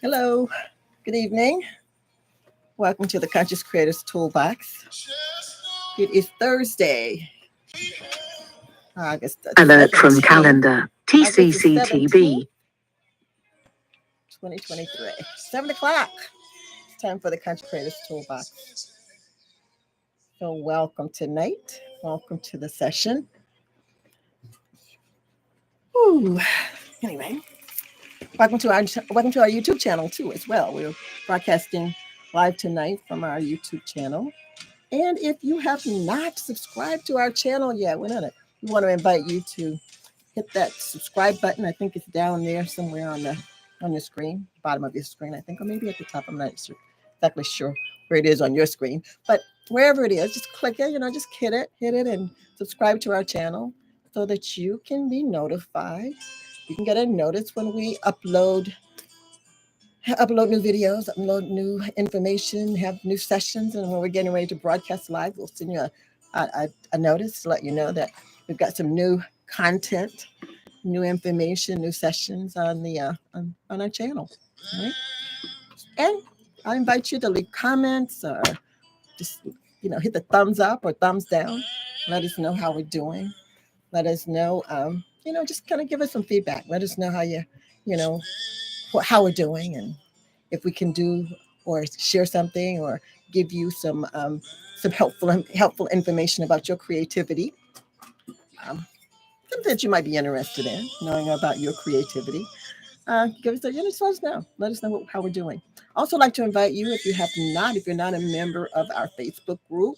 Hello, good evening. Welcome to the Conscious Creators ToolBox. It is Thursday, August the Alert from 17th, calendar. August the 17th, TCCTB. 2023, 7 o'clock. It's time for the Conscious Creators ToolBox. So welcome tonight. Welcome to the session. Ooh. Anyway, welcome to our YouTube channel too as well. We're broadcasting live tonight from our YouTube channel. And if you have not subscribed to our channel yet, we want to invite you to hit that subscribe button. I think it's down there somewhere on your screen, bottom of your screen, I think, or maybe at the top. I'm not exactly sure where it is on your screen, but wherever it is, just click it. Just hit it, and subscribe to our channel so that you can be notified. You can get a notice when we upload new videos, upload new information, have new sessions, and when we're getting ready to broadcast live, we'll send you a notice to let you know that we've got some new content, new information, new sessions on the on our channel. Right? And I invite you to leave comments or just hit the thumbs up or thumbs down. Let us know how we're doing. Let us know, just kind of give us some feedback. Let us know you know, how we're doing and if we can do or share something or give you some helpful information about your creativity, something that you might be interested in knowing about your creativity. Give us just let us know. Let us know how we're doing. Also, like to invite you, if you're not a member of our Facebook group,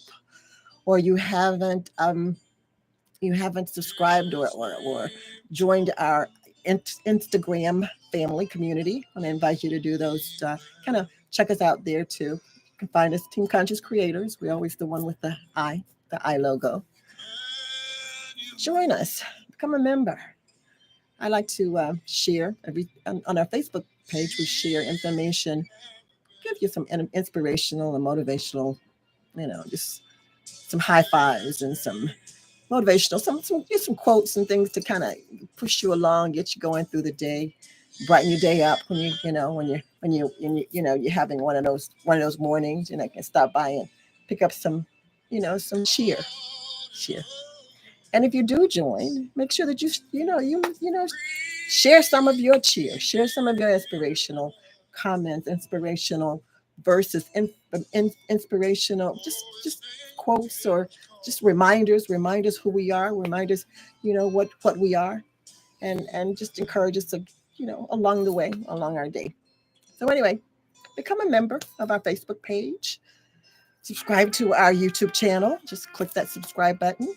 or you haven't subscribed or joined our Instagram family community, I invite you to do those. Kind of check us out there too. You can find us Team Conscious Creators. We're always the one with the I logo. Join us. Become a member. I like to share on our Facebook page. We share information, give you some inspirational and motivational, just some high fives and some motivational, some quotes and things to kind of push you along, get you going through the day, brighten your day up when you're having one of those mornings. Can stop by and pick up some cheer. And if you do join, make sure that you share some of your cheer, share some of your inspirational comments, inspirational verses, inspirational just quotes or just reminders who we are, reminders, what we are, and just encourage us to, along the way, along our day. So anyway, become a member of our Facebook page, subscribe to our YouTube channel, just click that subscribe button,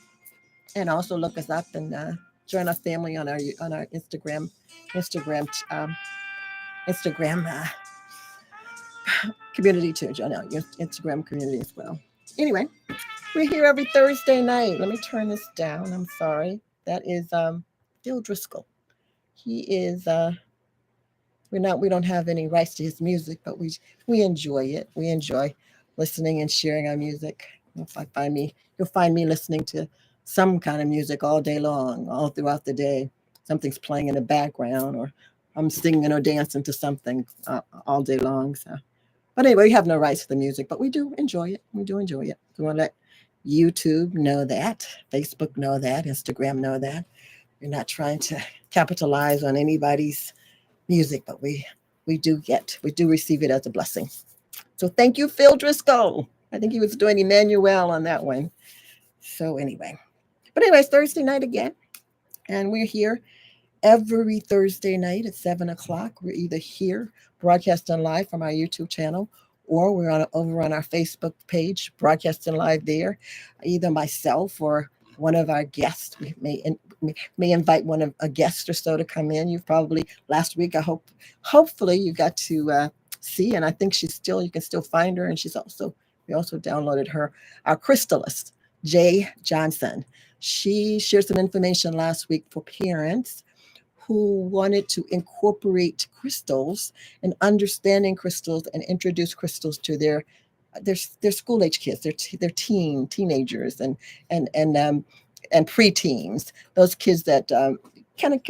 and also look us up and join our family on our Instagram um, Instagram community too. Join our Instagram community as well. Anyway, we're here every Thursday night. Let me turn this down. I'm sorry. That is Phil Driscoll. He is we don't have any rights to his music, but we enjoy it. We enjoy listening and sharing our music. You'll find me listening to some kind of music all day long, all throughout the day. Something's playing in the background, or I'm singing or dancing to something all day long. So, but anyway, we have no rights to the music, but we do enjoy it. We do enjoy it. We want to let YouTube know that, Facebook know that, Instagram know that. We're not trying to capitalize on anybody's music, but we do receive it as a blessing. So thank you, Phil Driscoll. I think he was doing Emmanuel on that one. So anyway, it's Thursday night again, and we're here every Thursday night at 7 o'clock. We're either here broadcasting live from our YouTube channel, or we're over on our Facebook page broadcasting live there. Either myself or one of our guests. We may invite a guest or so to come in. You've probably last week. Hopefully you got to see, and I think you can still find her. And we also downloaded her, our crystallist, Jay Johnson. She shared some information last week for parents who wanted to incorporate crystals and understanding crystals and introduce crystals to their school age kids, their teenagers and preteens, those kids that kind of,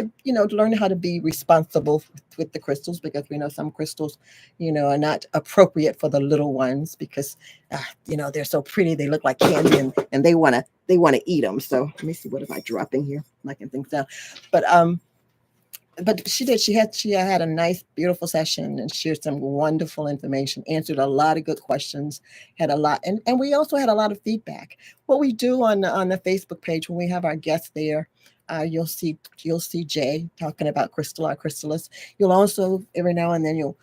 learn how to be responsible with the crystals, because we know some crystals, are not appropriate for the little ones, because they're so pretty, they look like candy, and they want to eat them. So let me see, what am I dropping here? I can think down, but she did. She had a nice, beautiful session and shared some wonderful information, answered a lot of good questions, had a lot, and we also had a lot of feedback. What we do on the Facebook page when we have our guests there, you'll see Jay talking about Crystal, our crystalist. You'll also, every now and then, you'll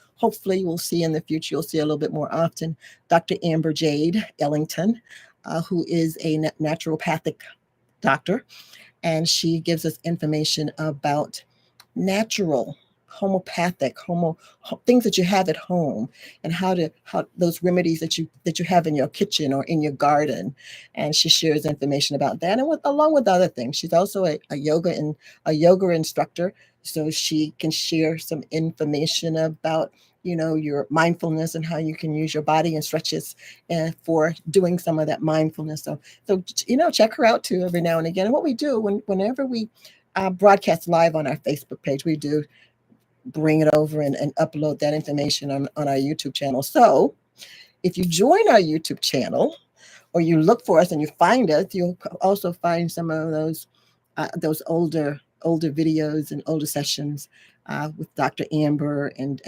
see in the future, you'll see a little bit more often, Dr. Amber Jade Ellington, who is a naturopathic doctor, and she gives us information about natural, homeopathic, things that you have at home, and how those remedies that you have in your kitchen or in your garden. And she shares information about that, and along with other things. She's also a yoga instructor, so she can share some information about your mindfulness, and how you can use your body and stretches for doing some of that mindfulness. So check her out too every now and again. And what we do, whenever we broadcast live on our Facebook page, we do bring it over and upload that information on our YouTube channel. So if you join our YouTube channel, or you look for us and you find us, you'll also find some of those older videos and older sessions with Dr. Amber and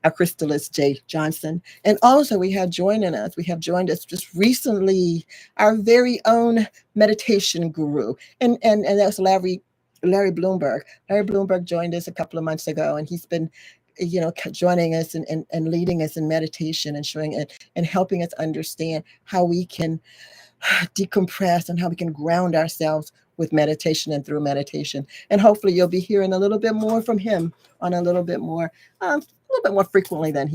our crystallist Jay Johnson. And also we have joined us just recently, our very own meditation guru, and that's Larry Bloomberg. Larry Bloomberg joined us a couple of months ago, and he's been joining us and leading us in meditation, and showing it and helping us understand how we can decompress, and how we can ground ourselves with meditation and through meditation. And hopefully you'll be hearing a little bit more from him on a little bit more frequently than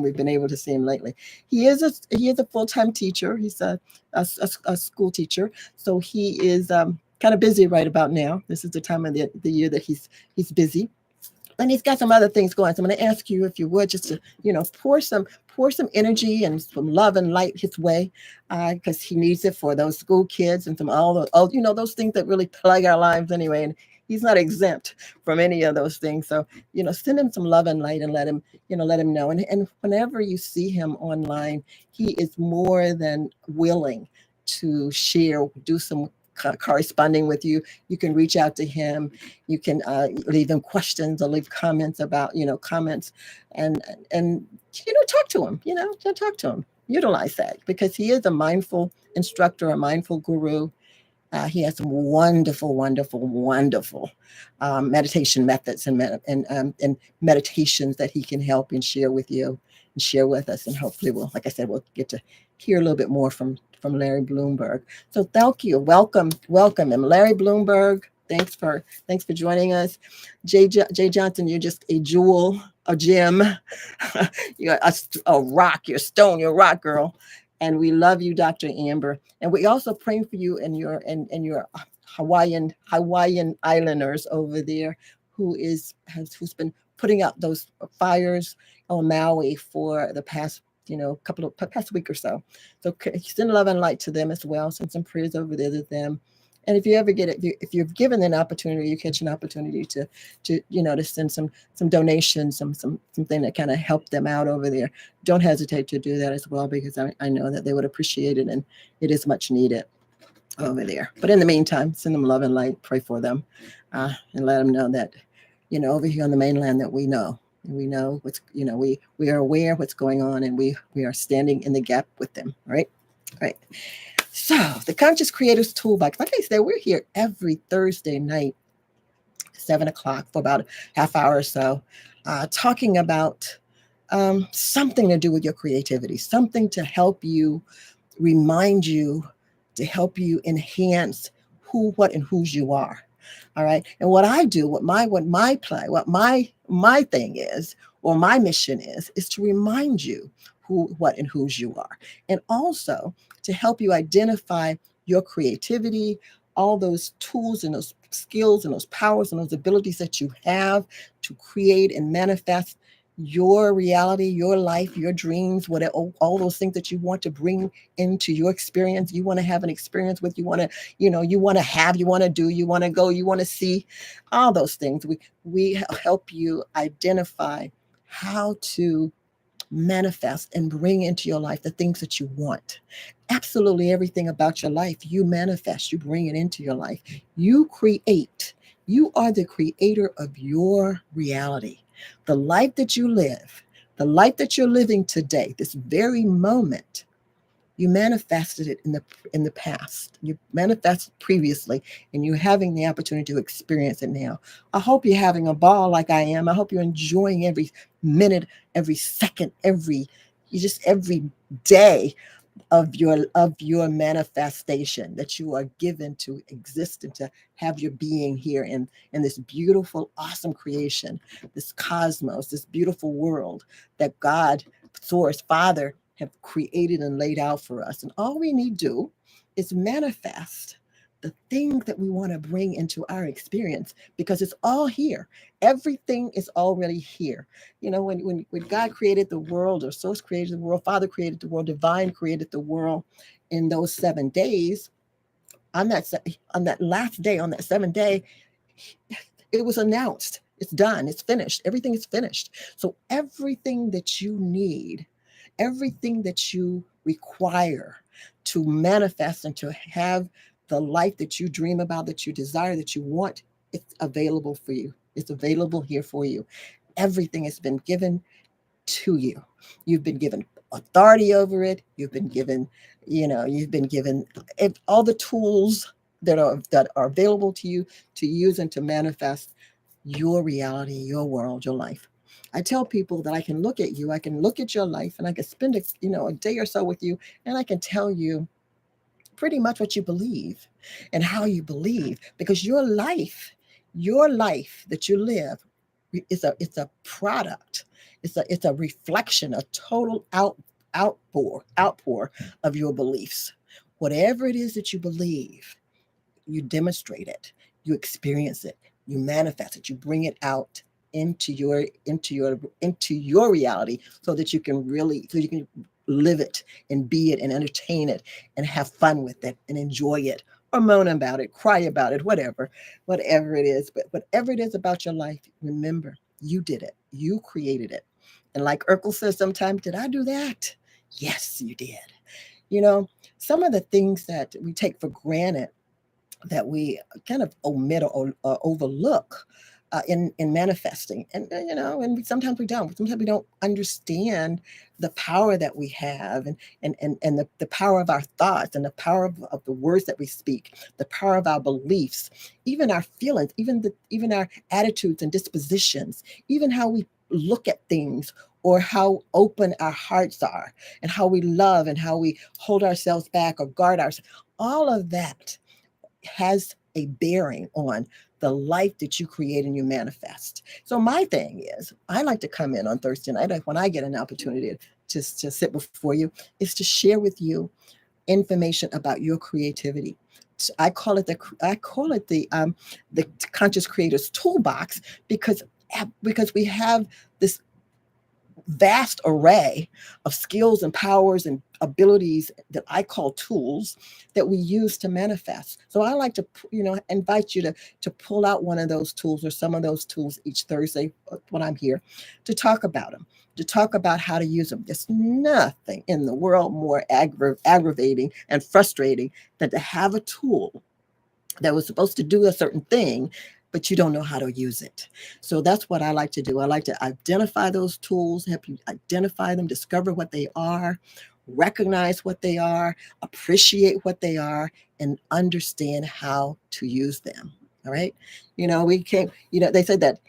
we've been able to see him lately. He is a full-time teacher. He's a school teacher, so he is kind of busy right about now. This is the time of the year that he's busy, and he's got some other things going. So I'm going to ask you, if you would, just to pour some energy and some love and light his way, because he needs it for those school kids and some all those things that really plague our lives anyway. And he's not exempt from any of those things. So send him some love and light, and let him know. And whenever you see him online, he is more than willing to share, do some corresponding with you. You can reach out to him. You can leave him questions, or leave comments about comments, and talk to him. Talk to him. Utilize that, because he is a mindful instructor, a mindful guru. He has some wonderful, wonderful, wonderful meditation methods and meditations that he can help and share with you and share with us. And hopefully, like I said, we'll get to hear a little bit more from Larry Bloomberg. So thank you. Welcome him. Larry Bloomberg, thanks for joining us. Jay Johnson, you're just a jewel, a gem. You're a rock, you're a stone, you're a rock girl. And we love you, Dr. Amber. And we also praying for you and your Hawaiian islanders over there, who's been putting out those fires on Maui for the past past week or so. So send love and light to them as well. Send some prayers over there to them. And if you ever get it, if you're given an opportunity, you catch an opportunity to send some donations, something that kind of help them out over there, don't hesitate to do that as well, because I know that they would appreciate it, and it is much needed over there. But in the meantime, send them love and light, pray for them, and let them know that, over here on the mainland, that we know what's, we are aware of what's going on, and we are standing in the gap with them. Right. So the Conscious Creators ToolBox, like I said, we're here every Thursday night, 7:00, for about a half hour or so, talking about something to do with your creativity, something to help you, remind you, to help you enhance who, what, and whose you are. All right. And what I do, what my thing is, or my mission is to remind you who, what, and whose you are. And also to help you identify your creativity, all those tools and those skills and those powers and those abilities that you have to create and manifest your reality, your life, your dreams, what all those things that you want to bring into your experience. You want to have an experience with, you want to, you want to have, you want to do, you want to go, you want to see, all those things. We help you identify how to manifest and bring into your life the things that you want. Absolutely everything about your life, you manifest, you bring it into your life. You create. You are the creator of your reality. The life that you live, the life that you're living today, this very moment, you manifested it in the past. You manifested previously, and you're having the opportunity to experience it now. I hope you're having a ball like I am. I hope you're enjoying every minute, every second, every day of your manifestation that you are given to exist and to have your being here in this beautiful, awesome creation, this cosmos, this beautiful world that God, Source, Father, have created and laid out for us. And all we need to do is manifest the things that we want to bring into our experience, because it's all here. Everything is already here. When God created the world, or Source created the world, Father created the world, Divine created the world in those 7 days, on that last day, on that seventh day, it was announced. It's done. It's finished. Everything is finished. So everything that you need, everything that you require to manifest and to have the life that you dream about, that you desire, that you want, it's available for you. It's available here for you. Everything has been given to you. You've been given authority over it. You've been given all the tools that are available to you to use and to manifest your reality, your world, your life. I tell people that I can look at you, I can look at your life, and I can spend a day or so with you, and I can tell you pretty much what you believe and how you believe, because your life that you live, it's a product, it's a reflection, a total outpour of your beliefs. Whatever it is that you believe, you demonstrate it, you experience it, you manifest it, you bring it out into your reality, so you can live it and be it and entertain it and have fun with it and enjoy it, or moan about it, cry about it, whatever it is. But whatever it is about your life, remember, you did it, you created it. And like Urkel says sometimes, did I do that? Yes, you did. you know some of the things that we take for granted, that we kind of omit or overlook in manifesting, and sometimes we don't understand the power that we have, and the power of our thoughts, and the power of the words that we speak, the power of our beliefs, even our feelings, even our attitudes and dispositions, even how we look at things, or how open our hearts are, and how we love, and how we hold ourselves back or guard ourselves. All of that has a bearing on the life that you create and you manifest. So my thing is, I like to come in on Thursday night when I get an opportunity to sit before you, is to share with you information about your creativity. I call it the Conscious Creators ToolBox, because we have this vast array of skills and powers and abilities that I call tools, that we use to manifest. So I like to, invite you to pull out one of those tools, or some of those tools, each Thursday when I'm here, to talk about them, to talk about how to use them. There's nothing in the world more aggravating and frustrating than to have a tool that was supposed to do a certain thing, but you don't know how to use it. So that's what I like to do. I like to identify those tools, help you identify them, discover what they are, recognize what they are, appreciate what they are, and understand how to use them. All right. We can't, they said that,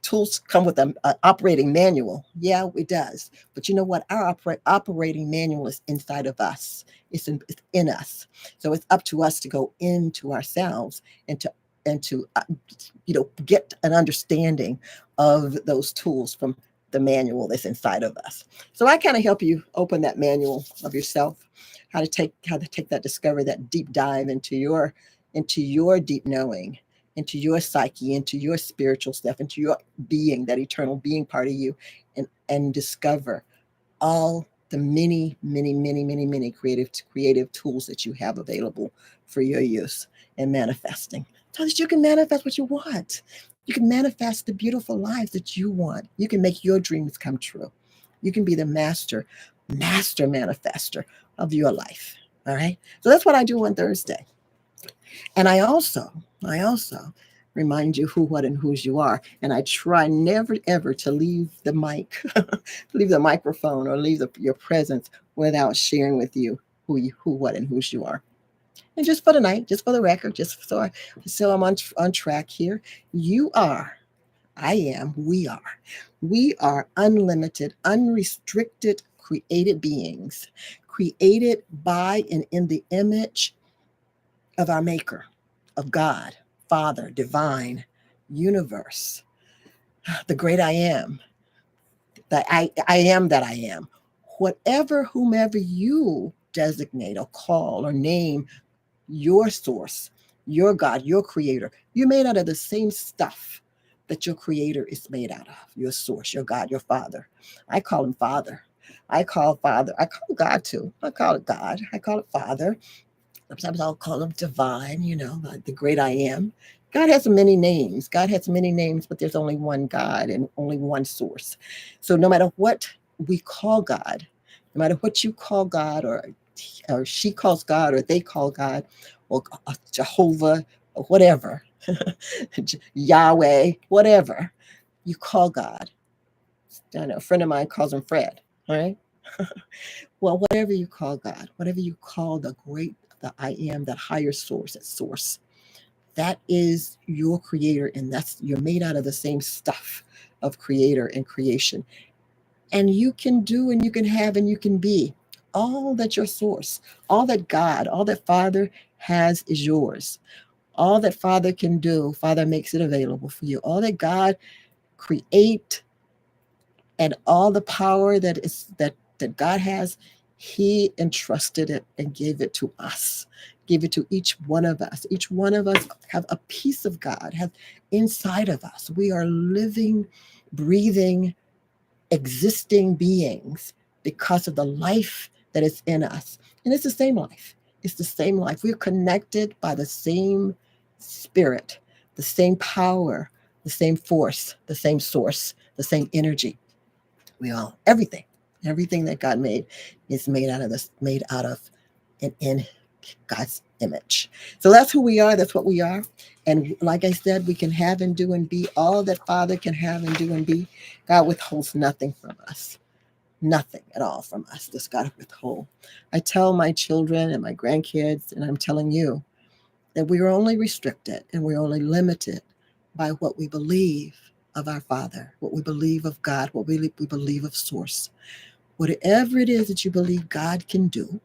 tools come with an operating manual. Yeah, it does. But you know what? Our operating manual is inside of us. It's in us. So it's up to us to go into ourselves, and to get an understanding of those tools from the manual that's inside of us. So I kind of help you open that manual of yourself, how to take that, discover that deep dive into your deep knowing, into your psyche, into your spiritual stuff, into your being, that eternal being part of you, and discover all the many, many, many, many, many creative tools that you have available for your use in manifesting, so that you can manifest what you want. You can manifest the beautiful lives that you want. You can make your dreams come true. You can be the master manifester of your life. All right. So that's what I do on Thursday. And I also remind you who, what, and whose you are. And I try never ever to leave the mic, leave the microphone, or leave your presence without sharing with you who, what, and whose you are. And just for the night, just for the record, just so I'm on track here, you are, I am, we are unlimited, unrestricted, created beings, created by and in the image of our Maker, of God, Father, Divine, Universe, the great I am, that I am that I am. Whatever, whomever you designate or call or name your source, your God, your creator, you're made out of the same stuff that your creator is made out of, your source, your God, your Father. I call him Father. I call God too. I call it God. I call it Father. Sometimes I'll call him divine, like the great I am. God has many names. God has many names, but there's only one God and only one source. So no matter what we call God, no matter what you call God, or she calls God, or they call God, or Jehovah, or whatever, Yahweh, whatever you call God. I know a friend of mine calls him Fred. All right. Well, whatever you call God, whatever you call the I am, that higher source, that source, that is your creator, and you're made out of the same stuff of creator and creation. And you can do, and you can have, and you can be all that your source, all that God, all that Father has is yours. All that Father can do, Father makes it available for you. All that God create, and all the power that God has, he entrusted it and gave it to us, gave it to each one of us. Each one of us have a piece of God have inside of us. We are living, breathing, existing beings because of the life that is in us. And it's the same life. It's the same life. We're connected by the same spirit, the same power, the same force, the same source, the same energy. Everything that God made is made out of and in God's image. So that's who we are. That's what we are. And like I said, we can have and do and be all that Father can have and do and be. God withholds nothing from us. Nothing at all from us does God withhold. I tell my children and my grandkids, and I'm telling you, that we are only restricted and we're only limited by what we believe of our Father, what we believe of God, what we believe of Source. Whatever it is that you believe God can do,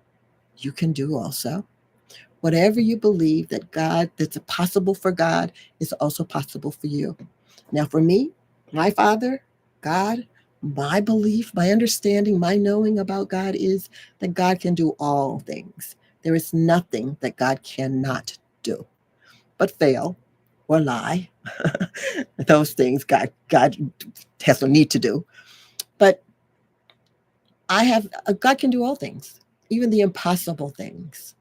you can do also. Whatever you believe that's possible for God is also possible for you. Now, for me, my Father, God, my belief, my understanding, my knowing about God is that God can do all things. There is nothing that God cannot do but fail or lie. Those things God has no need to do. But God can do all things, even the impossible things.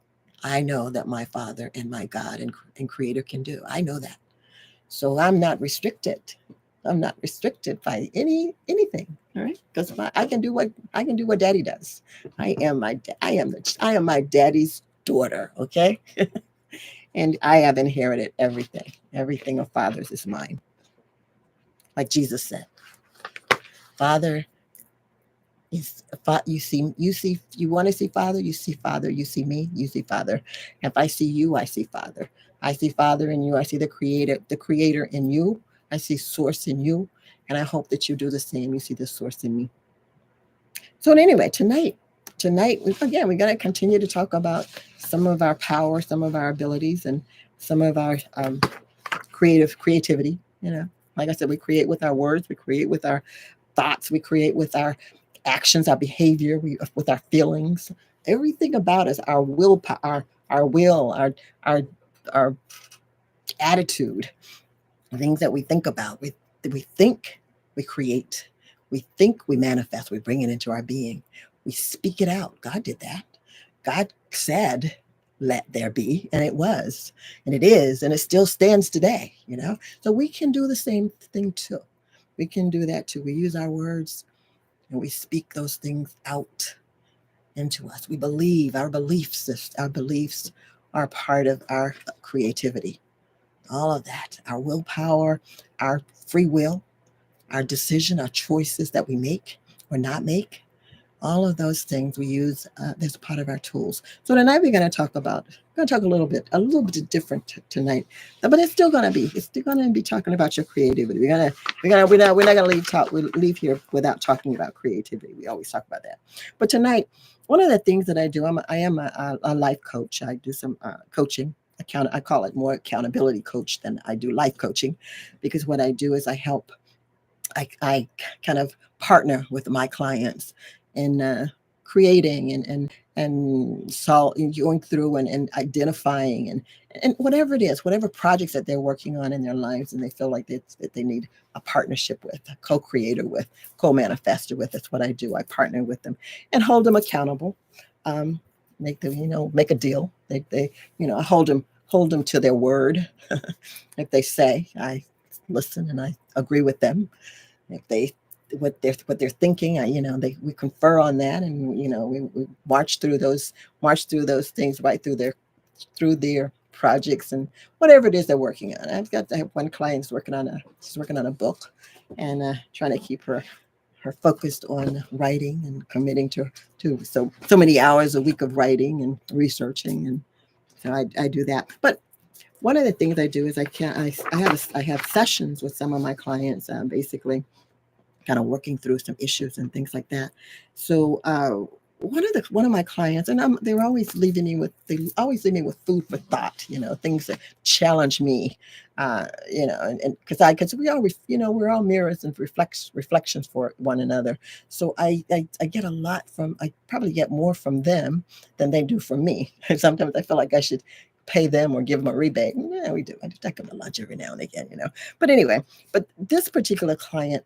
I know that my Father and my God and Creator can do. I know that. So I'm not restricted. I'm not restricted by anything. All right, because I can do what Daddy does. I am my daddy's daughter. Okay, and I have inherited everything. Everything of Father's is mine. Like Jesus said, Father is, you want to see Father, you see Father. You see me, you see Father. If I see you, I see Father. I see Father in you. I see the Creator in you. I see Source in you, and I hope that you do the same. You see the Source in me. So anyway, tonight again, we're going to continue to talk about some of our power, some of our abilities, and some of our creativity. Like I said, we create with our words, we create with our thoughts, we create with our actions, our behavior, with our feelings. Everything about us, our will, our attitude, the things that we think about. We think, we create. We think, we manifest. We bring it into our being. We speak it out. God did that. God said, "Let there be," and it was, and it is, and it still stands today. So we can do the same thing too. We can do that too. We use our words and we speak those things out into us. We believe our beliefs are part of our creativity. All of that, our willpower, our free will, our decision, our choices that we make or not make, all of those things we use as part of our tools. So tonight we're going to talk about, a little bit different tonight, but it's still going to be talking about your creativity. We're not going to leave here without talking about creativity. We always talk about that. But tonight, one of the things that I do, I am a life coach. I do some coaching. I call it more accountability coach than I do life coaching, because what I do is I kind of partner with my clients in creating and going through and identifying and whatever it is, whatever projects that they're working on in their lives, and they feel like that they need a partnership with, a co-creator with, co-manifester with. That's what I do. I partner with them and hold them accountable. Make them, make a deal. I hold them to their word. If they say, I listen and I agree with them. If they what they're thinking, we confer on that, and we march through those things, right through their projects and whatever it is they're working on. I have one client she's working on a book, and trying to keep her focused on writing and committing to so many hours a week of writing and researching, and so I do that. But one of the things I do is I have sessions with some of my clients, basically kind of working through some issues and things like that. So one of my clients, and they always leave me with food for thought, things that challenge me, and because we're all mirrors and reflections for one another. So I get a lot I probably get more from them than they do from me. And sometimes I feel like I should pay them or give them a rebate. Yeah, we do. I do take them to lunch every now and again. But anyway, but this particular client,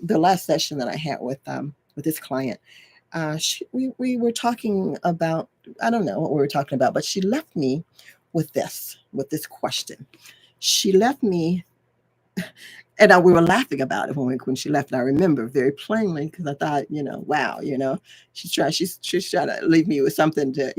the last session that I had with this client, we were talking about, I don't know what we were talking about, but she left me with this question. She left me, and we were laughing about it when she left. And I remember very plainly, because I thought, wow, she's trying to leave me with something to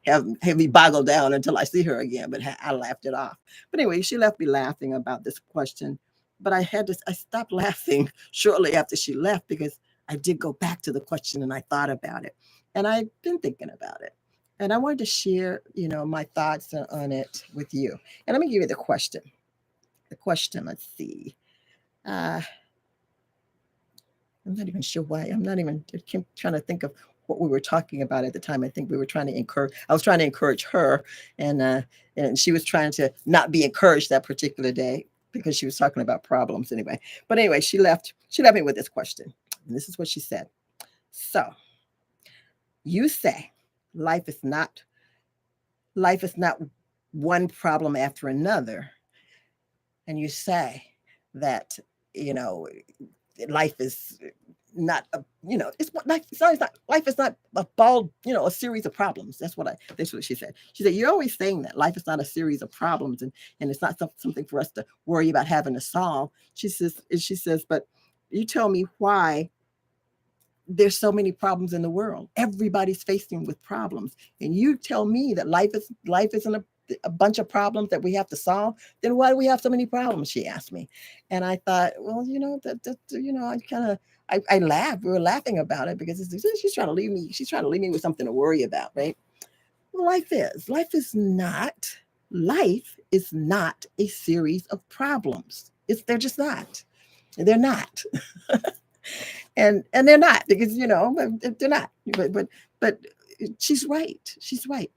have me boggle down until I see her again. But I laughed it off. But anyway, she left me laughing about this question. But I stopped laughing shortly after she left, because I did go back to the question and I thought about it, and I've been thinking about it. And I wanted to share, my thoughts on it with you. And let me give you the question. Let's see. Uh, I'm not even sure why. I keep trying to think of what we were talking about at the time. I think I was trying to encourage her, and she was trying to not be encouraged that particular day, because she was talking about problems anyway. But anyway, she left me with this question. And this is what she said. So, you say life is not one problem after another, and you say that, you know life is not a, it's what life. It's not life is not a ball, a series of problems. That's what she said. She said, you're always saying that life is not a series of problems, and it's not something for us to worry about having to solve. She says, but you tell me why there's so many problems in the world. Everybody's facing with problems, and you tell me that life isn't a bunch of problems that we have to solve. Then why do we have so many problems? She asked me, and I thought, well, I kind of I laughed. We were laughing about it, because she's trying to leave me. She's trying to leave me with something to worry about, right? Well, life is not a series of problems. They're just not. They're not. And they're not, because they're not. But she's right. She's right.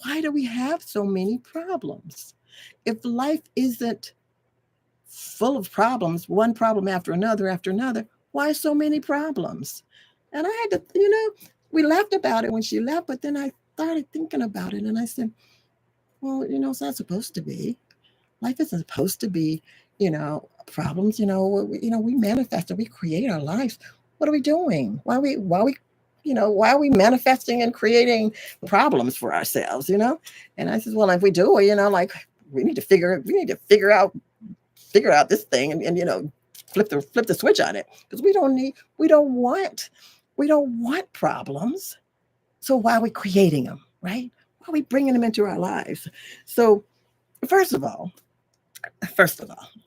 Why do we have so many problems? If life isn't full of problems, one problem after another, why so many problems? And I had to, we laughed about it when she left, but then I started thinking about it, and I said, Well, it's not supposed to be. Life isn't supposed to be, problems. We manifest and we create our lives. What are we doing? Why are we manifesting and creating problems for ourselves? And I said, well, if we do, like we need to figure out this thing and flip the switch on it, because we don't want problems. So why are we creating them, right? Why are we bringing them into our lives? So first of all,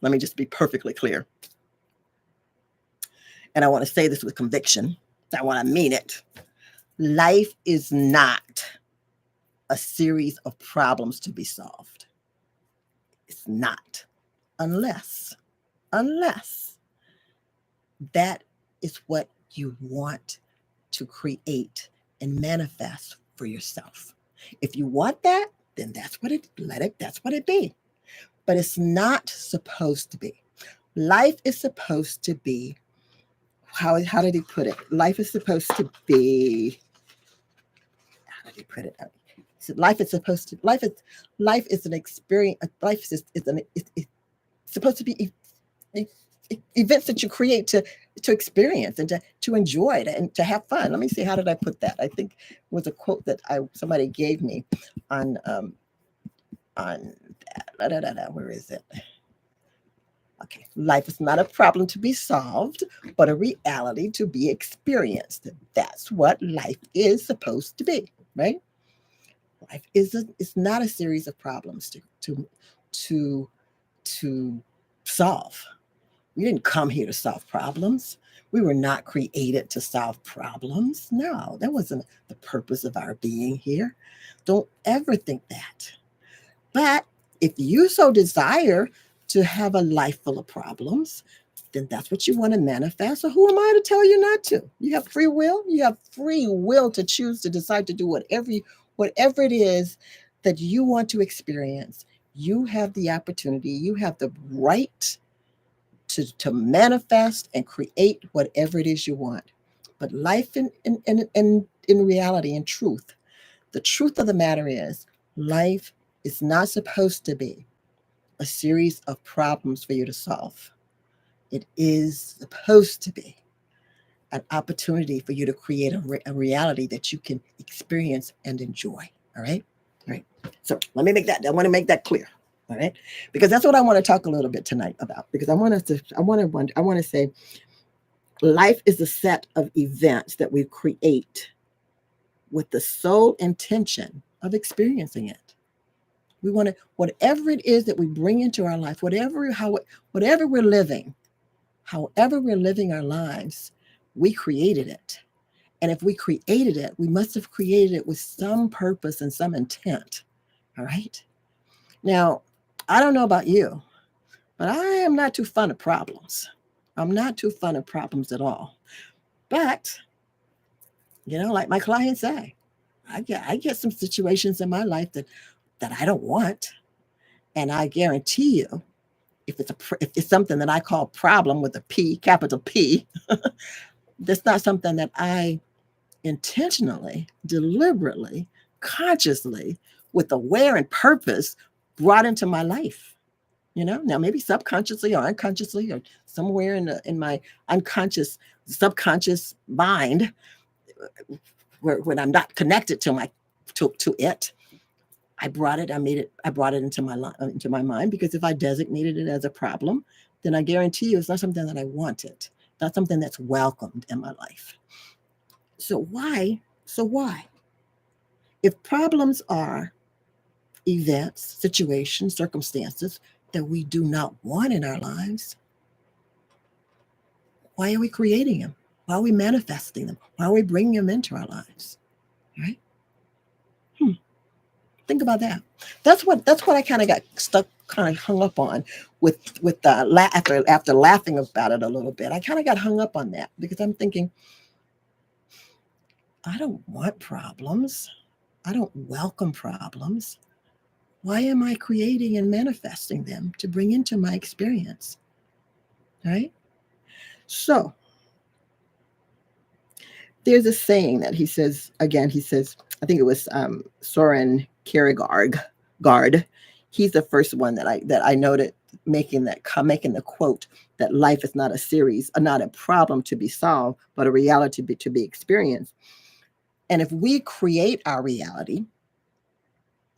let me just be perfectly clear. And I want to say this with conviction. I want to mean it. Life is not a series of problems to be solved. It's not. Unless that is what you want to create and manifest for yourself. If you want that, then that's what it be. But it's not supposed to be. Life is supposed to be, how did he put it? Life is supposed to be, how did he put it? So life is an experience. Life is supposed to be events that you create to experience and to enjoy it and to have fun. Let me see, how did I put that? I think it was a quote that somebody gave me on where is it? Okay, life is not a problem to be solved, but a reality to be experienced. That's what life is supposed to be, right? Life is not a series of problems to solve. We didn't come here to solve problems. We were not created to solve problems. No, that wasn't the purpose of our being here. Don't ever think that. But if you so desire to have a life full of problems, then that's what you want to manifest. So who am I to tell you not to? You have free will. You have free will to choose to decide to do whatever it is that you want to experience. You have the opportunity. You have the right to manifest and create whatever it is you want. But life in reality, in truth, the truth of the matter is life is not supposed to be a series of problems for you to solve. It is supposed to be an opportunity for you to create a reality that you can experience and enjoy. All right. All right. So I want to make that clear. All right. Because that's what I want to talk a little bit tonight about. Because I want to say life is a set of events that we create with the sole intention of experiencing it. We want to, whatever it is that we bring into our life, whatever we're living, however we're living our lives, we created it. And if we created it, we must have created it with some purpose and some intent. All right. Now, I don't know about you, but I am not too fond of problems. I'm not too fond of problems at all. But, like my clients say, I get some situations in my life that I don't want. And I guarantee you, if it's something that I call problem with a P, capital P, that's not something that I intentionally, deliberately, consciously, with aware and purpose brought into my life. Now maybe subconsciously or unconsciously or somewhere in my unconscious, subconscious mind, when I'm not connected to it, I brought it into my mind, because if I designated it as a problem, then I guarantee you it's not something that I wanted, not something that's welcomed in my life. So why? If problems are events, situations, circumstances that we do not want in our lives, why are we creating them? Why are we manifesting them? Why are we bringing them into our lives? Right? Think about that. That's what I kind of got stuck, kind of hung up on with after laughing about it a little bit. I kind of got hung up on that because I'm thinking, I don't want problems. I don't welcome problems. Why am I creating and manifesting them to bring into my experience? Right? So there's a saying that he says, I think it was Soren Kierkegaard Guard. He's the first one that I noted making the quote that life is not a series, not a problem to be solved, but a reality to be experienced. And if we create our reality,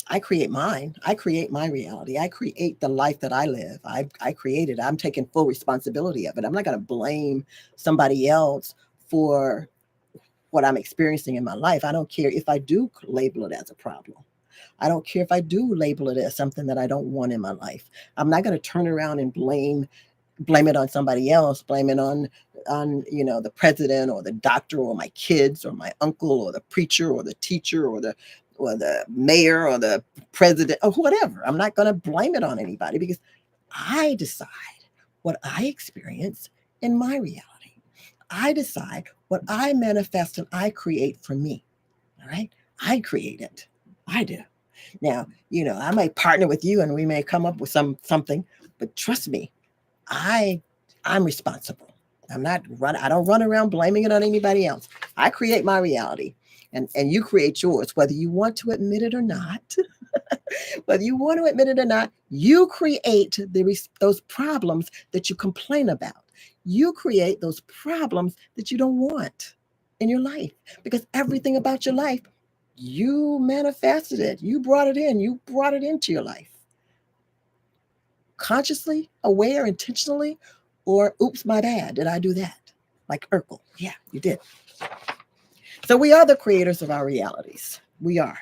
I create mine. I create my reality. I create the life that I live. I created it. I'm taking full responsibility of it. I'm not going to blame somebody else for what I'm experiencing in my life. I don't care if I do label it as a problem. I don't care if I do label it as something that I don't want in my life. I'm not going to turn around and blame it on somebody else, blame it on the president or the doctor or my kids or my uncle or the preacher or the teacher or the mayor or the president or whatever. I'm not going to blame it on anybody because I decide what I experience in my reality. I decide what I manifest and I create for me. All right? I create it. I do. Now, I might partner with you and we may come up with something, but trust me, I'm responsible. I don't run around blaming it on anybody else. I create my reality and you create yours, whether you want to admit it or not. Whether you want to admit it or not, you create those problems that you complain about. You create those problems that you don't want in your life because everything about your life, you manifested it. You brought it in. You brought it into your life. Consciously, aware, intentionally, or oops, my bad. Did I do that? Like Urkel. Yeah, you did. So we are the creators of our realities. We are.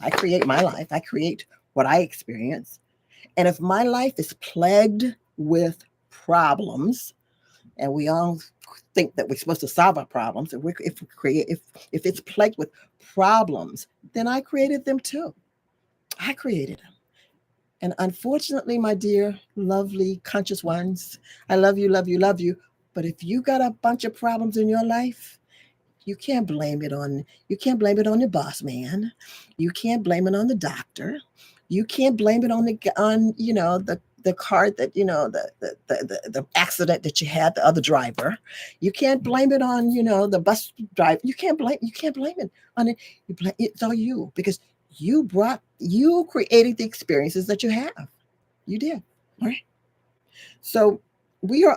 I create my life. I create what I experience. And if my life is plagued with problems, and we all think that we're supposed to solve our problems, if it's plagued with problems, then I created them too. I created them. And unfortunately, my dear, lovely, conscious ones, I love you, love you, love you. But if you got a bunch of problems in your life, you can't blame it on the boss man. You can't blame it on the doctor. You can't blame it on the car that the accident that you had, the other driver. You can't blame it on the bus driver. You can't blame it on it. It's all you because you created the experiences that you have. You did. All right. So we are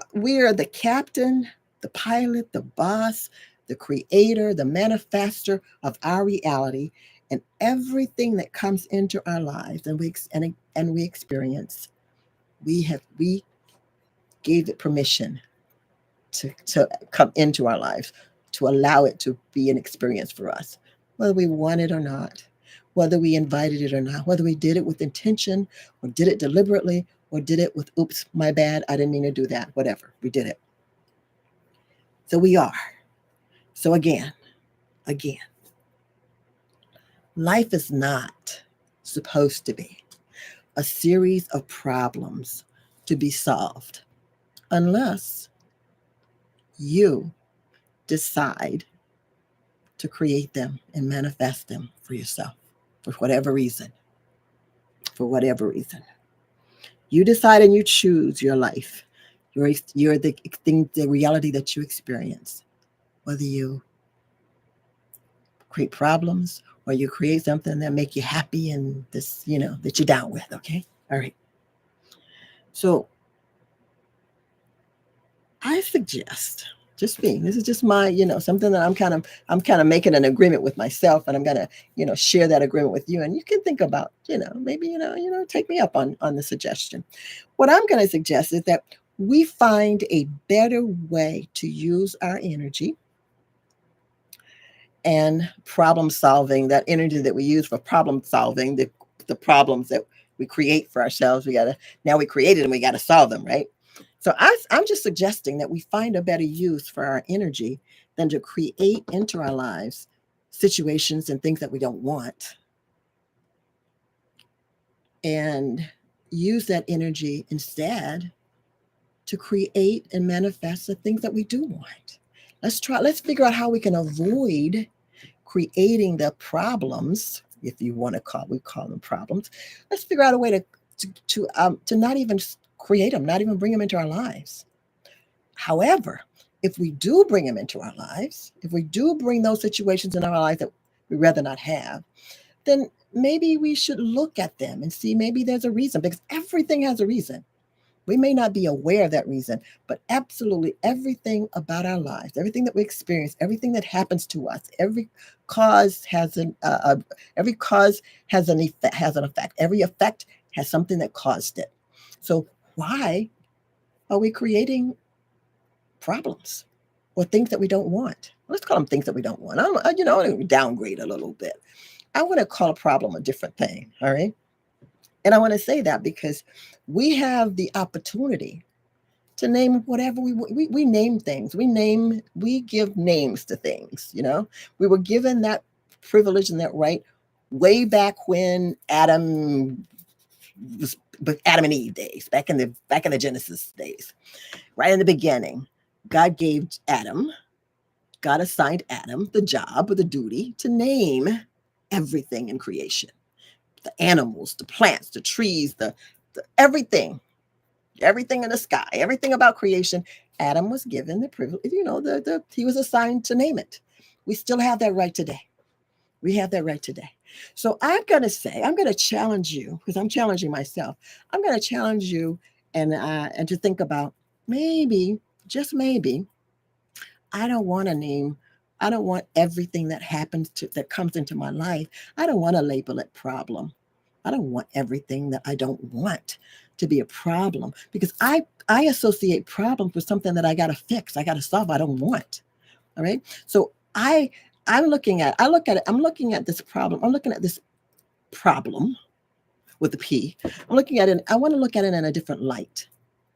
the captain, the pilot, the boss, the creator, the manifester of our reality, and everything that comes into our lives and we experience. We gave it permission to come into our lives, to allow it to be an experience for us, whether we want it or not, whether we invited it or not, whether we did it with intention or did it deliberately or did it with, oops, my bad, I didn't mean to do that, whatever, we did it. So we are. So again, life is not supposed to be a series of problems to be solved unless you decide to create them and manifest them for yourself for whatever reason. For whatever reason. You decide and you choose your life. You're the reality that you experience. Whether you create problems or you create something that make you happy and that you're down with, okay? All right. So I suggest, just me, this is just my, something that I'm kind of making an agreement with myself, and I'm gonna, share that agreement with you. And you can think about, maybe, take me up on the suggestion. What I'm gonna suggest is that we find a better way to use our energy and problem solving, that energy that we use for problem solving, the problems that we create for ourselves. Now we created and we got to solve them, right? So I'm just suggesting that we find a better use for our energy than to create into our lives situations and things that we don't want, and use that energy instead to create and manifest the things that we do want. Let's figure out how we can avoid creating the problems, if you want to we call them problems. Let's figure out a way to not even create them, not even bring them into our lives. However, if we do bring them into our lives, if we do bring those situations in our life that we rather not have, then maybe we should look at them and see maybe there's a reason, because everything has a reason. We may not be aware of that reason, but absolutely everything about our lives, everything that we experience, everything that happens to us, cause has an every cause has an effect. Every effect has something that caused it. So why are we creating problems or things that we don't want? Let's call them things that we don't want. I want to downgrade a little bit. I want to call a problem a different thing. All right. And I want to say that because we have the opportunity to name whatever we name things. We give names to things, We were given that privilege and that right way back when Adam and Eve days, back in the Genesis days. Right in the beginning, God assigned Adam the job or the duty to name everything in creation. The animals, the plants, the trees, the everything in the sky, everything about creation. Adam was given the privilege, he was assigned to name it. We still have that right today. We have that right today. So I'm going to challenge you, because I'm challenging myself. I'm going to challenge you and to think about, maybe, just maybe, I don't want to name, I don't want everything that comes into my life. I don't want to label it problem. I don't want everything that I don't want to be a problem, because I associate problems with something that I got to fix. I got to solve. I don't want. All right. So I'm looking at this problem. I'm looking at this problem with a P. I'm looking at it. I want to look at it in a different light.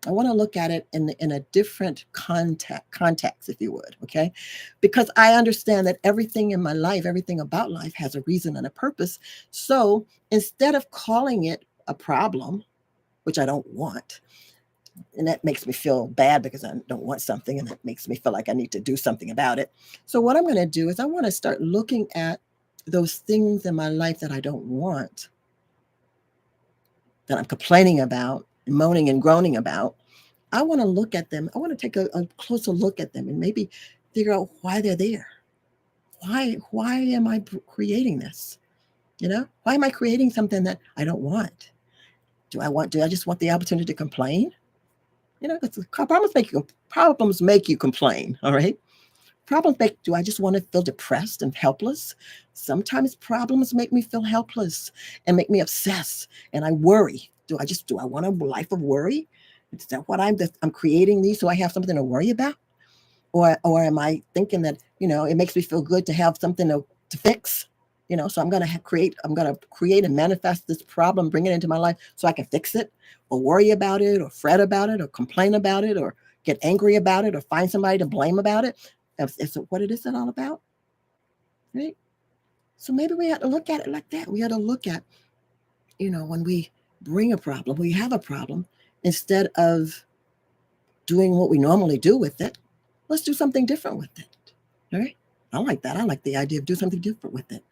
I want to look at it in a different context, if you would, okay? Because I understand that everything in my life, everything about life has a reason and a purpose. So instead of calling it a problem, which I don't want, and that makes me feel bad because I don't want something, and that makes me feel like I need to do something about it. So what I'm going to do is I want to start looking at those things in my life that I don't want, that I'm complaining about, moaning and groaning about. I want to look at them. I want to take a closer look at them and maybe figure out why they're there. Why am I creating this? Why am I creating something that I don't want? Do I just want the opportunity to complain? Because problems make you complain. All right. Do I just want to feel depressed and helpless? Sometimes problems make me feel helpless and make me obsess, and I worry. Do I want a life of worry? Is that what I'm creating these so I have something to worry about? Or am I thinking that, it makes me feel good to have something to fix? So I'm going to create and manifest this problem, bring it into my life so I can fix it, or worry about it, or fret about it, or complain about it, or get angry about it, or find somebody to blame about it. Is what it is all about? Right? So maybe we have to look at it like that. We have to look at, when we bring a problem, we have a problem, instead of doing what we normally do with it, let's do something different with it. All right? I like that. I like the idea of doing something different with it.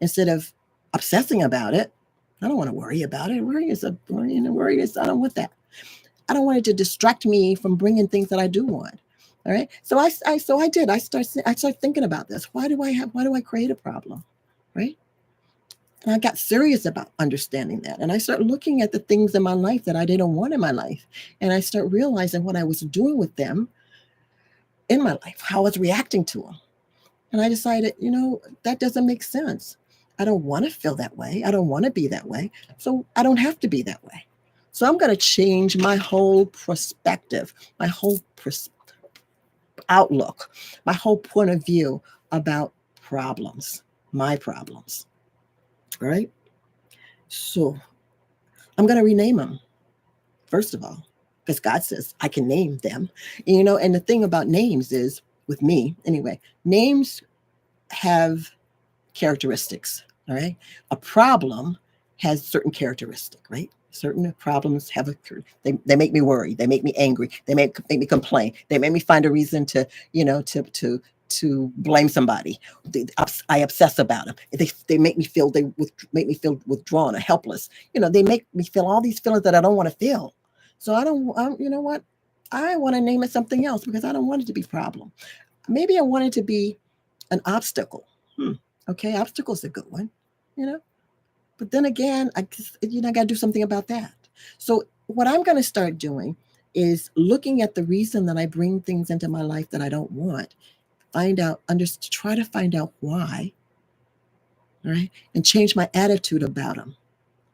Instead of obsessing about it, I don't want to worry about it. Worry is, I don't want that. I don't want it to distract me from bringing things that I do want. All right. So I started thinking about this. Why do I create a problem? Right. And I got serious about understanding that. And I started looking at the things in my life that I didn't want in my life. And I start realizing what I was doing with them in my life, how I was reacting to them. And I decided, that doesn't make sense. I don't want to feel that way. I don't want to be that way. So I don't have to be that way. So I'm going to change my whole perspective, my whole outlook, my whole point of view about problems, my problems. All right. So I'm going to rename them, first of all, because God says I can name them. And the thing about names is, with me anyway, names have characteristics. All right. A problem has certain characteristic, right? Certain problems have they make me worry. They make me angry. They make me complain. They make me find a reason to, to blame somebody. I obsess about them. They make me feel withdrawn or helpless. They make me feel all these feelings that I don't want to feel. So you know what? I want to name it something else, because I don't want it to be problem. Maybe I want it to be an obstacle. Okay, obstacle's a good one. But then again, I got to do something about that. So what I'm going to start doing is looking at the reason that I bring things into my life that I don't want. Try to find out why, right? And change my attitude about them.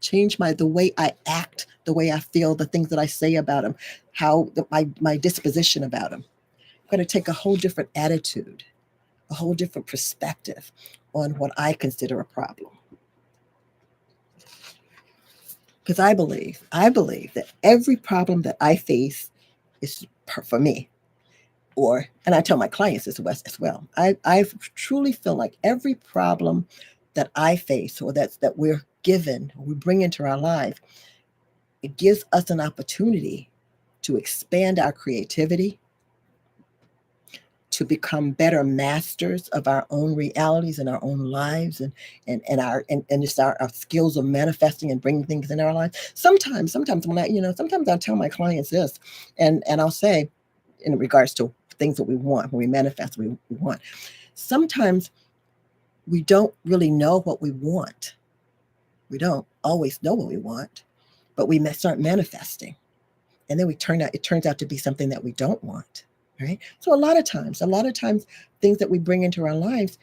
Change the way I act, the way I feel, the things that I say about them, my disposition about them. I'm going to take a whole different attitude, a whole different perspective on what I consider a problem. Because I believe that every problem that I face is for me. And I tell my clients as well. I truly feel like every problem that I face or that we're given, or we bring into our life, it gives us an opportunity to expand our creativity, to become better masters of our own realities and our own lives, and just our skills of manifesting and bringing things in our lives. Sometimes sometimes I'll tell my clients this, and I'll say, in regards to things that we want, when we manifest, we want. Sometimes we don't really know what we want. We don't always know what we want, but we start manifesting, and then it turns out to be something that we don't want. Right? So a lot of times, things that we bring into our lives,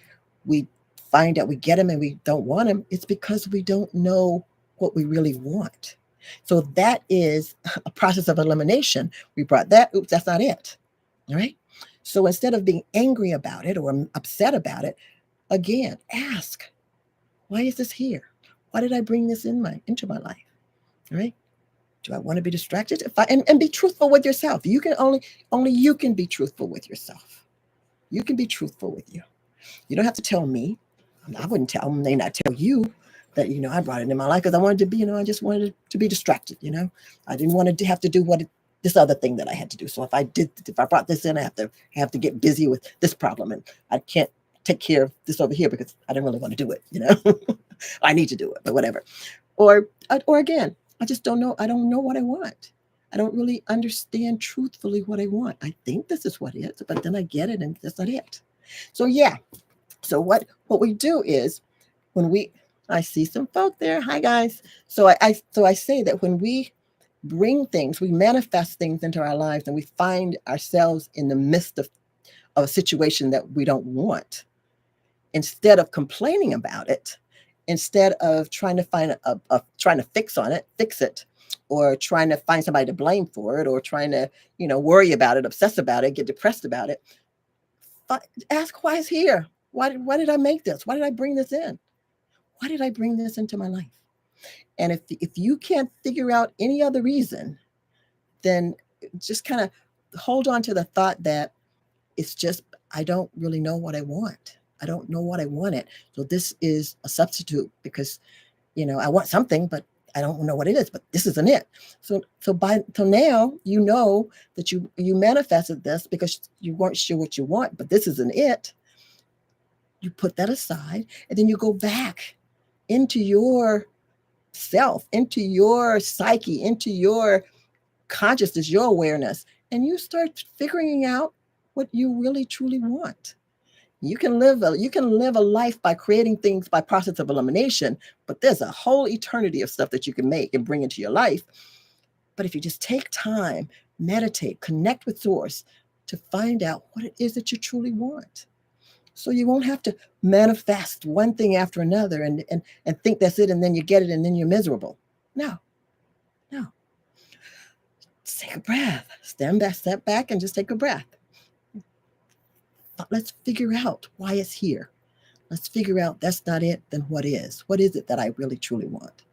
we find out we get them and we don't want them. It's because we don't know what we really want. So that is a process of elimination. We brought that. Oops, that's not it. All right. So instead of being angry about it or upset about it, again, ask, why is this here? Why did I bring this into my life? All right. Do I want to be distracted? And be truthful with yourself. You can only you can be truthful with yourself. You can be truthful with you. You don't have to tell me. I wouldn't tell them. They not tell you that I brought it in my life because I wanted to be. I just wanted to be distracted. I didn't want to have to do this other thing that I had to do. So if I brought this in, I have to get busy with this problem, and I can't take care of this over here because I didn't really want to do it. I need to do it, but whatever. Or again, I just don't know. I don't know what I want. I don't really understand truthfully what I want. I think this is what it is, but then I get it and that's not it. So yeah. So what we do is I see some folk there. Hi guys. So I say that when we we manifest things into our lives, and we find ourselves in the midst of a situation that we don't want, instead of complaining about it, instead of trying to trying to fix it, or trying to find somebody to blame for it, or trying to, worry about it, obsess about it, get depressed about it, ask why it's here. Why did I make this? Why did I bring this in? Why did I bring this into my life? And if you can't figure out any other reason, then just kind of hold on to the thought that it's just, I don't really know what I want. I don't know what I wanted. So this is a substitute because, I want something, but I don't know what it is, but this isn't it. So now you know that you manifested this because you weren't sure what you want, but this isn't it. You put that aside, and then you go back into your self, into your psyche, into your consciousness, your awareness, and you start figuring out what you really truly want. You can live a life by creating things by process of elimination, but there's a whole eternity of stuff that you can make and bring into your life. But if you just take time, meditate, connect with source to find out what it is that you truly want. So you won't have to manifest one thing after another and think that's it, and then you get it and then you're miserable. No. Just take a breath. Step back and just take a breath. Let's figure out why it's here. Let's figure out that's not it, then what is? What is it that I really truly want?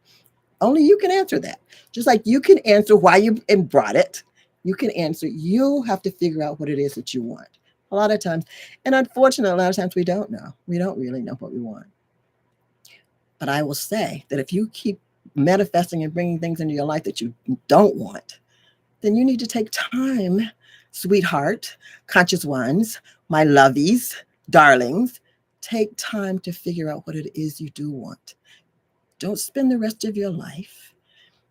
Only you can answer that. Just like you can answer why you brought it, you have to figure out what it is that you want. A lot of times, and unfortunately, a lot of times we don't know. We don't really know what we want. But I will say that if you keep manifesting and bringing things into your life that you don't want, then you need to take time, sweetheart, conscious ones, my lovies, darlings, take time to figure out what it is you do want. Don't spend the rest of your life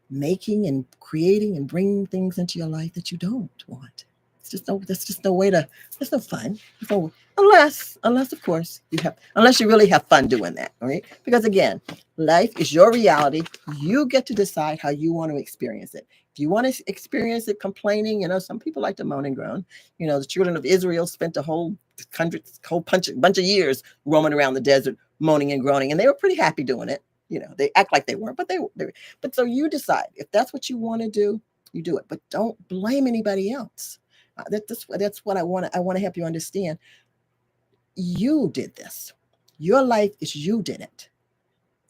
making and creating and bringing things into your life that you don't want. There's just no way to, there's no fun. So unless of course unless you really have fun doing that, all right? Because again, life is your reality. You get to decide how you want to experience it. If you want to experience it complaining, some people like to moan and groan. The children of Israel spent a bunch of years roaming around the desert, moaning and groaning, and they were pretty happy doing it. They act like they weren't, but but so you decide if that's what you want to do, you do it, but don't blame anybody else. That's what I want. I want to help you understand. You did this. Your life is you did it.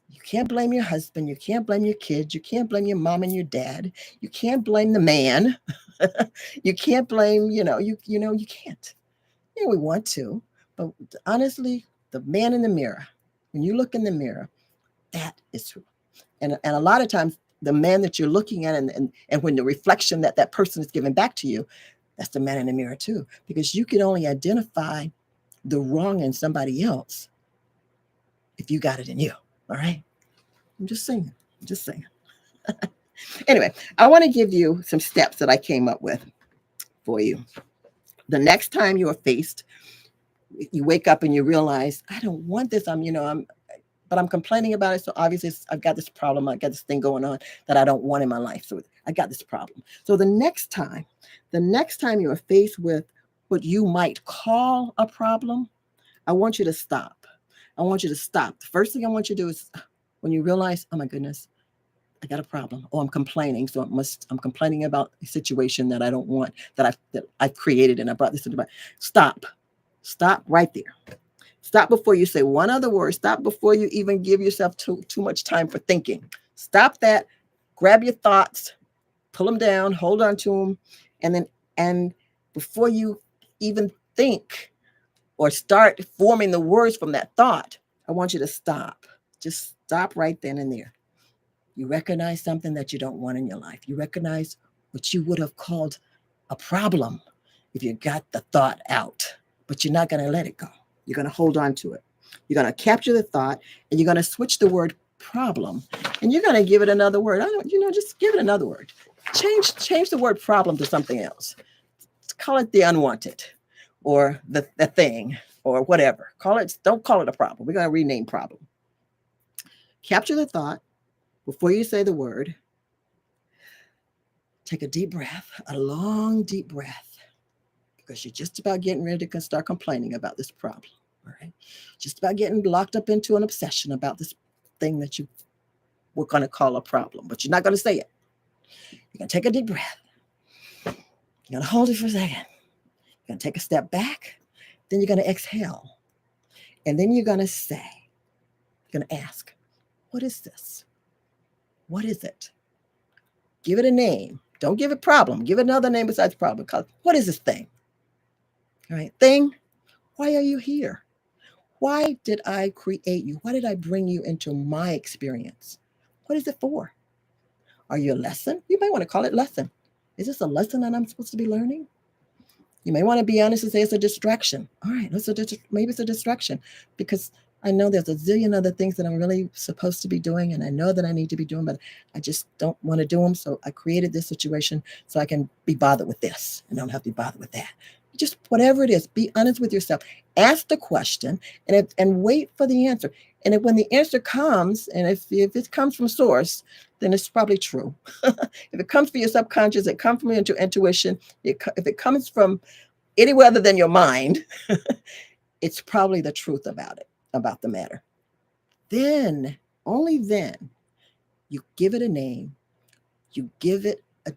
You can't blame your husband. You can't blame your kids. You can't blame your mom and your dad. You can't blame the man. You can't blame. You can't. We want to, but honestly, the man in the mirror. When you look in the mirror, that is who. And a lot of times, the man that you're looking at, and when the reflection that person is giving back to you, that's the man in the mirror too, because you can only identify the wrong in somebody else if you got it in you. All right. I'm just saying. Anyway, I want to give you some steps that I came up with for you. The next time you are faced, you wake up and you realize, I don't want this. But I'm complaining about it. So obviously I've got this problem. I got this thing going on that I don't want in my life. So I got this problem. So the next time you are faced with what you might call a problem, I want you to stop. The first thing I want you to do is, when you realize, oh my goodness, I got a problem, or I'm complaining. So I'm complaining about a situation that I don't want, that I've created, and I brought this into my. Stop right there. Stop before you say one other word. Stop before you even give yourself too much time for thinking. Stop that. Grab your thoughts, pull them down, hold on to them, and before you even think or start forming the words from that thought, I want you to stop. Just stop right then and there. You recognize something that you don't want in your life. You recognize what you would have called a problem if you got the thought out, but you're not going to let it go. You're going to hold on to it. You're going to capture the thought, and you're going to switch the word problem, and you're going to give it another word. Just give it another word. Change the word problem to something else. Call it the unwanted, or the thing, or whatever. Don't call it a problem. We're going to rename problem. Capture the thought before you say the word. Take a deep breath, a long, deep breath, because you're just about getting ready to start complaining about this problem. All right. Just about getting locked up into an obsession about this thing that you were going to call a problem, but you're not going to say it. You're going to take a deep breath. You're going to hold it for a second. You're going to take a step back. Then you're going to exhale. And then you're going to say, you're going to ask, what is this? What is it? Give it a name. Don't give it problem. Give it another name besides problem. What is this thing? All right. Thing, why are you here? Why did I create you? Why did I bring you into my experience? What is it for? Are you a lesson? You might want to call it lesson. Is this a lesson that I'm supposed to be learning? You may want to be honest and say it's a distraction. All right, maybe it's a distraction, because I know there's a zillion other things that I'm really supposed to be doing, and I know that I need to be doing, but I just don't want to do them. So I created this situation so I can be bothered with this and don't have to be bothered with that. Just whatever it is, be honest with yourself. Ask the question and wait for the answer. And when the answer comes, and if it comes from source, then it's probably true. If it comes from your subconscious, it comes from your intuition. If it comes from anywhere other than your mind, it's probably the truth about the matter. Then, only then, you give it a name, you give it a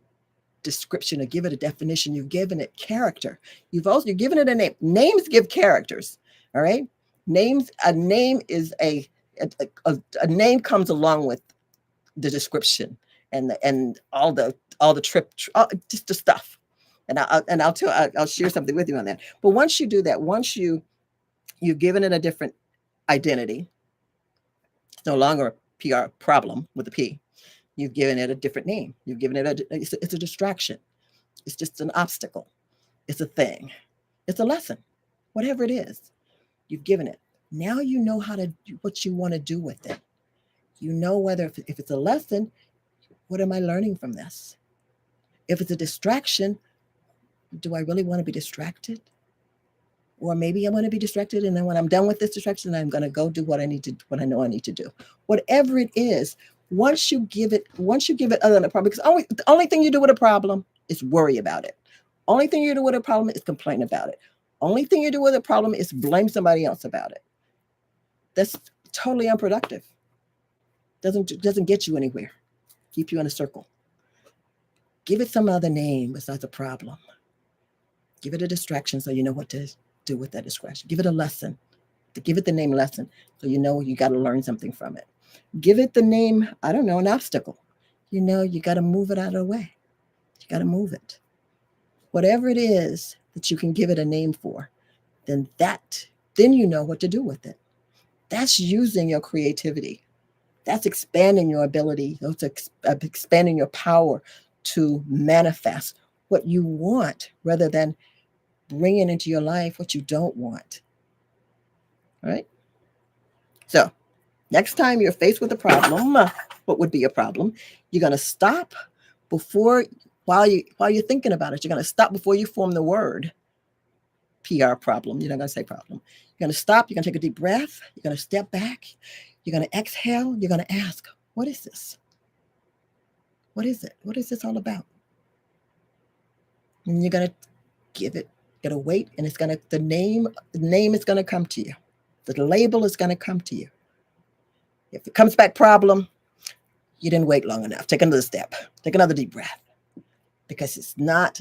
description, or give it a definition, you've given it character. You're given it a name. Names give characters, all right? A name is a name comes along with the description and all the just the stuff. And I'll share something with you on that. But once you do that, once you've given it a different identity, it's no longer a PR problem with a P. You've given it a different name. You've given it it's a distraction. It's just an obstacle. It's a thing. It's a lesson. Whatever it is, you've given it. Now you know what you want to do with it. You know whether if it's a lesson, what am I learning from this? If it's a distraction, Do I really want to be distracted? Or maybe I want to be distracted, and then when I'm done with this distraction, I'm going to go do what I need to, what I know I need to do. Whatever it is, once you give it other than a problem, because the only thing you do with a problem is worry about it. Only thing you do with a problem is complain about it. Only thing you do with a problem is blame somebody else about it. That's totally unproductive. Doesn't get you anywhere. Keep you in a circle. Give it some other name besides a problem. Give it a distraction so you know what to do with that distraction. Give it a lesson. Give it the name lesson so you know you got to learn something from it. Give it the name, I don't know, an obstacle. You know, you got to move it out of the way. You got to move it. Whatever it is that you can give it a name for, then you know what to do with it. That's using your creativity. That's expanding your ability. That's expanding your power to manifest what you want rather than bringing into your life what you don't want. All right? So, next time you're faced with a problem, what would be a problem? You're going to stop while you're thinking about it. You're going to stop before you form the word PR problem. You're not going to say problem. You're going to stop. You're going to take a deep breath. You're going to step back. You're going to exhale. You're going to ask, what is this? What is it? What is this all about? And you're going to give it, you're going to wait, and the name is going to come to you. The label is going to come to you. If it comes back problem, you didn't wait long enough. Take another step. Take another deep breath. Because it's not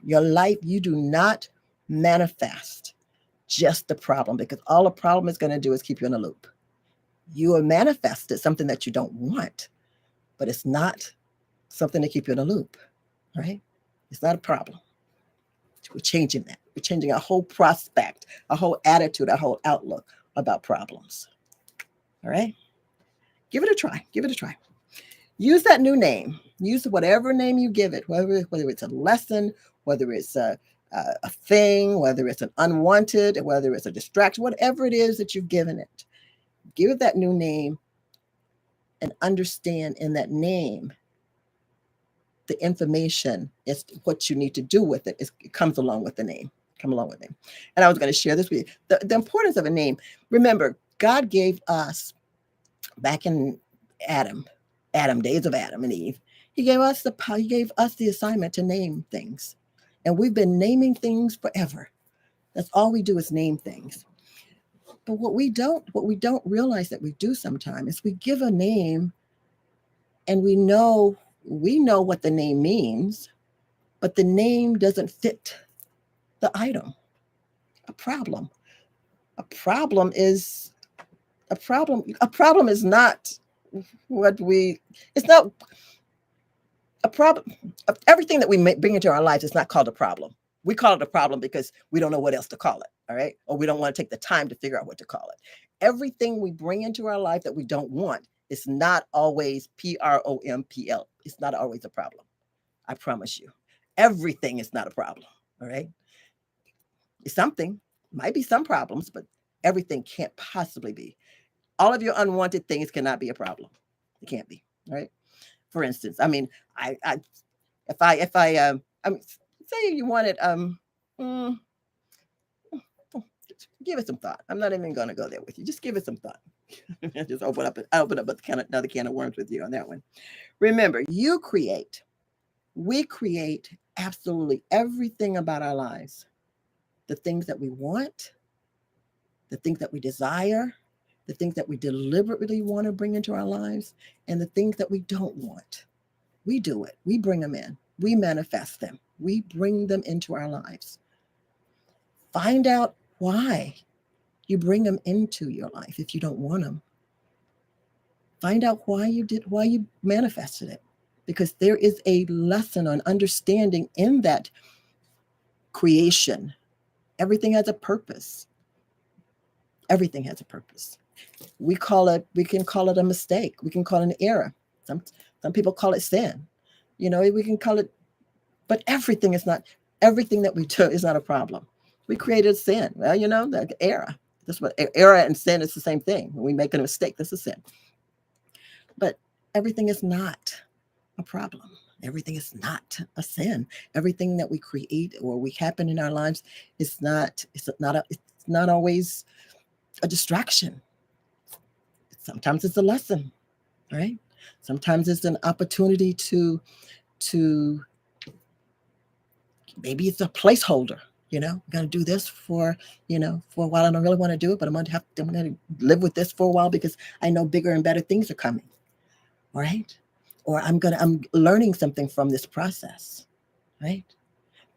your life. You do not manifest just the problem, because all a problem is going to do is keep you in a loop. You are manifested something that you don't want, but it's not something to keep you in a loop, right? It's not a problem. We're changing that. We're changing our whole prospect, our whole attitude, our whole outlook about problems. All right? Give it a try. Give it a try. Use that new name. Use whatever name you give it, whether it's a lesson, whether it's a thing, whether it's an unwanted, whether it's a distraction, whatever it is that you've given it. Give it that new name and understand in that name the information is what you need to do with it. It comes along with the name. Come along with it. And I was going to share this with you. The importance of a name. Remember, God gave us back in Adam, days of Adam and Eve. He gave us the assignment to name things. And we've been naming things forever. That's all we do is name things. But what we don't realize that we do sometimes is we give a name and we know what the name means, but the name doesn't fit the item. A problem is not it's not a problem. Everything that we bring into our lives is not called a problem. We call it a problem because we don't know what else to call it, all right? Or we don't want to take the time to figure out what to call it. Everything we bring into our life that we don't want is not always PROMPL. It's not always a problem. I promise you. Everything is not a problem, all right? It's something. Might be some problems, but everything can't possibly be. All of your unwanted things cannot be a problem. It can't be, right? For instance, I mean, if I say you wanted give it some thought. I'm not even going to go there with you. Just give it some thought. Just open up another can of worms with you on that one. Remember, we create absolutely everything about our lives. The things that we want, the things that we desire, the things that we deliberately want to bring into our lives, and the things that we don't want. We do it. We bring them in. We manifest them. We bring them into our lives. Find out why you bring them into your life if you don't want them. Find out why you manifested it. Because there is a lesson on understanding in that creation. Everything has a purpose. Everything has a purpose. We can call it a mistake. We can call it an error. Some people call it sin. We can call it, but everything that we do is not a problem. We created sin. Well, the error. That's what error and sin is the same thing. When we make a mistake, that's a sin. But everything is not a problem. Everything is not a sin. Everything that we create or we happen in our lives it's not always a distraction. Sometimes it's a lesson, right? Sometimes it's an opportunity to maybe it's a placeholder. I'm going to do this for a while. I don't really want to do it, but I'm going to live with this for a while because I know bigger and better things are coming, right? Or I'm learning something from this process, right?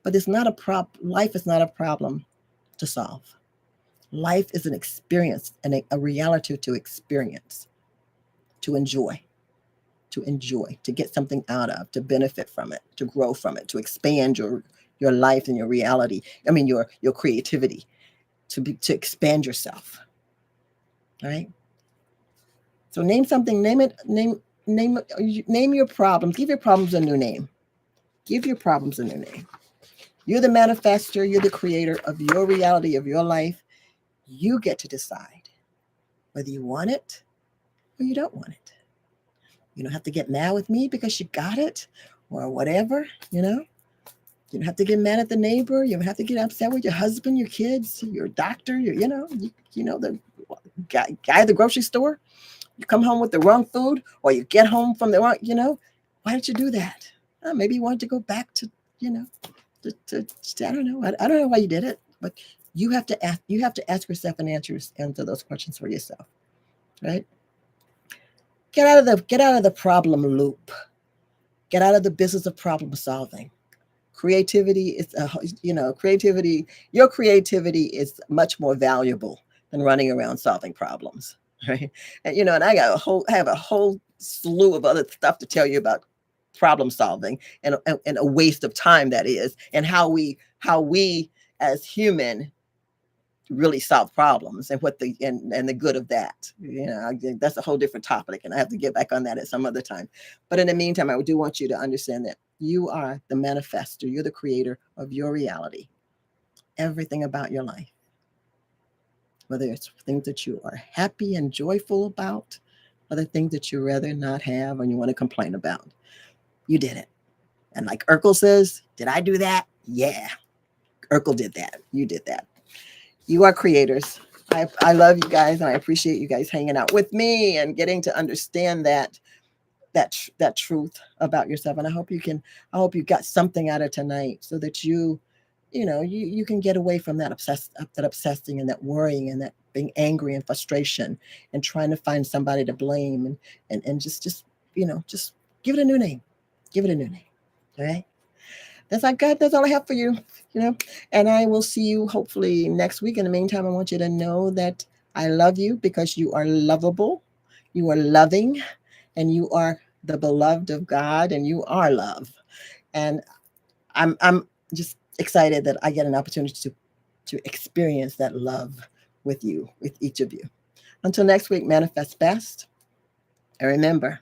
But it's not a life is not a problem to solve. Life is an experience and a reality to experience, to enjoy, to get something out of, to benefit from it, to grow from it, to expand your life and your reality. I mean your creativity, to expand yourself. All right. So name something, name your problems, give your problems a new name. Give your problems a new name. You're the manifester, you're the creator of your reality, of your life. You get to decide whether you want it or you don't want it. You don't have to get mad with me because you got it or whatever. You don't have to get mad at the neighbor. You don't have to get upset with your husband, your kids, your doctor, the guy at the grocery store. You come home with the wrong food or you get home from the wrong, why did you do that? Maybe you wanted to go back to, I don't know. I don't know why you did it, but you have to ask yourself and answer those questions for yourself, right? Get out of the problem loop. Get out of the business of problem solving. Creativity is your creativity is much more valuable than running around solving problems, right? And I have a whole slew of other stuff to tell you about problem solving and a waste of time that is, and how we as human really solve problems and what and the good of that. That's a whole different topic, and I have to get back on that at some other time. But in the meantime, I do want you to understand that you are the manifester. You're the creator of your reality. Everything about your life, whether it's things that you are happy and joyful about, other things that you rather not have and you want to complain about, you did it. And like Urkel says, did I do that? Yeah, Urkel did that. You did that. You are creators. I love you guys, and I appreciate you guys hanging out with me and getting to understand that truth about yourself. And I hope you got something out of tonight, so that you can get away from that obsessing and that worrying and that being angry and frustration and trying to find somebody to blame, and just give it a new name. Give it a new name. All right. That's all I have for you, and I will see you hopefully next week. In the meantime, I want you to know that I love you because you are lovable, you are loving, and you are the beloved of God, and you are love. And I'm just excited that I get an opportunity to experience that love with you, with each of you. Until next week, manifest best. And remember,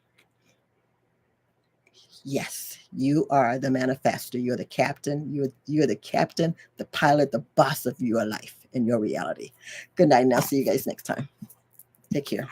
yes, you are the manifester. You're the captain. You're the captain, the pilot, the boss of your life and your reality. Good night, and I'll see you guys next time. Take care.